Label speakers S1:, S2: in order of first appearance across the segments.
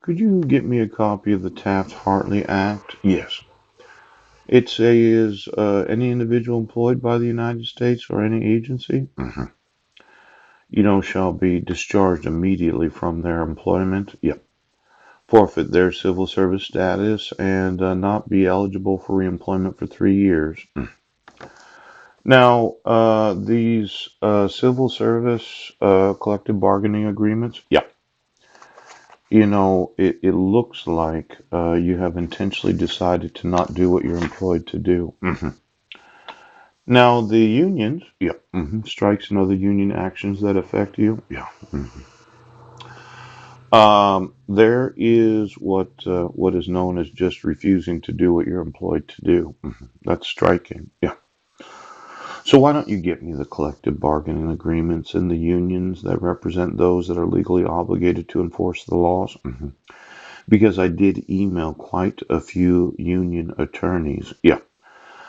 S1: Could you get me a copy of the Taft-Hartley Act? Yes. It says any individual employed by the United States or any agency, shall be discharged immediately from their employment. Yep. Forfeit their civil service status and not be eligible for reemployment for 3 years. Now, these civil service collective bargaining agreements, yeah, it looks like you have intentionally decided to not do what you're employed to do. Now, the unions, yeah, strikes and other union actions that affect you, yeah. There is what is known as just refusing to do what you're employed to do. That's striking, yeah. So why don't you get me the collective bargaining agreements and the unions that represent those that are legally obligated to enforce the laws? Because I did email quite a few union attorneys, yeah,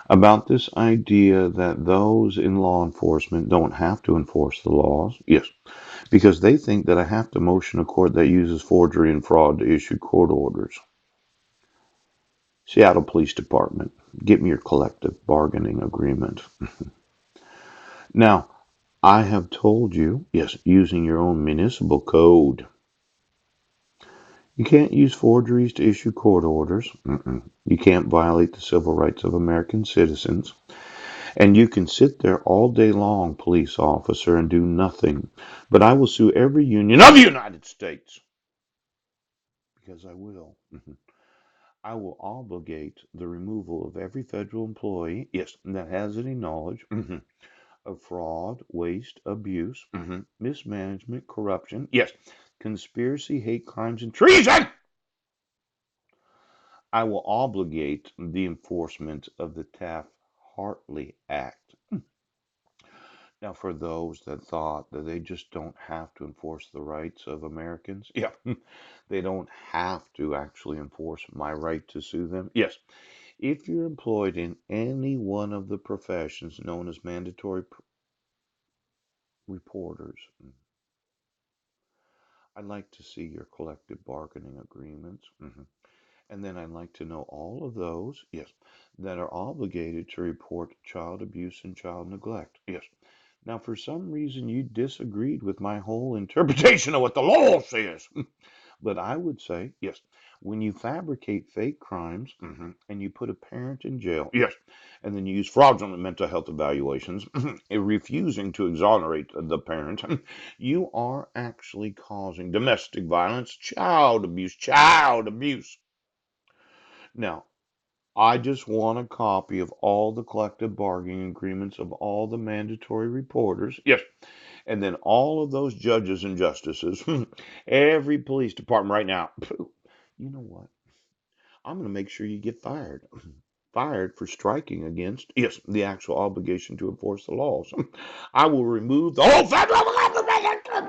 S1: about this idea that those in law enforcement don't have to enforce the laws. Yes, because they think that I have to motion a court that uses forgery and fraud to issue court orders. Seattle Police Department, get me your collective bargaining agreement. Now, I have told you, yes, using your own municipal code. You can't use forgeries to issue court orders. You can't violate the civil rights of American citizens. And you can sit there all day long, police officer, and do nothing. But I will sue every union of the United States. Because I will. I will obligate the removal of every federal employee, yes, that has any knowledge of fraud, waste, abuse, mismanagement, corruption, yes, conspiracy, hate crimes, and treason. I will obligate the enforcement of the Taft-Hartley Act. Now, for those that thought that they just don't have to enforce the rights of Americans, yeah, they don't have to actually enforce my right to sue them. Yes, if you're employed in any one of the professions known as mandatory reporters, I'd like to see your collective bargaining agreements. And then I'd like to know all of those, yes, that are obligated to report child abuse and child neglect. Yes. Now, for some reason, you disagreed with my whole interpretation of what the law says. But I would say, yes, when you fabricate fake crimes and you put a parent in jail, yes, and then you use fraudulent mental health evaluations, refusing to exonerate the parent, you are actually causing domestic violence, child abuse, child abuse. Now, I just want a copy of all the collective bargaining agreements of all the mandatory reporters. Yes. And then all of those judges and justices, every police department right now. You know what? I'm going to make sure you get fired. Fired for striking against, yes, the actual obligation to enforce the laws. I will remove the whole federal government.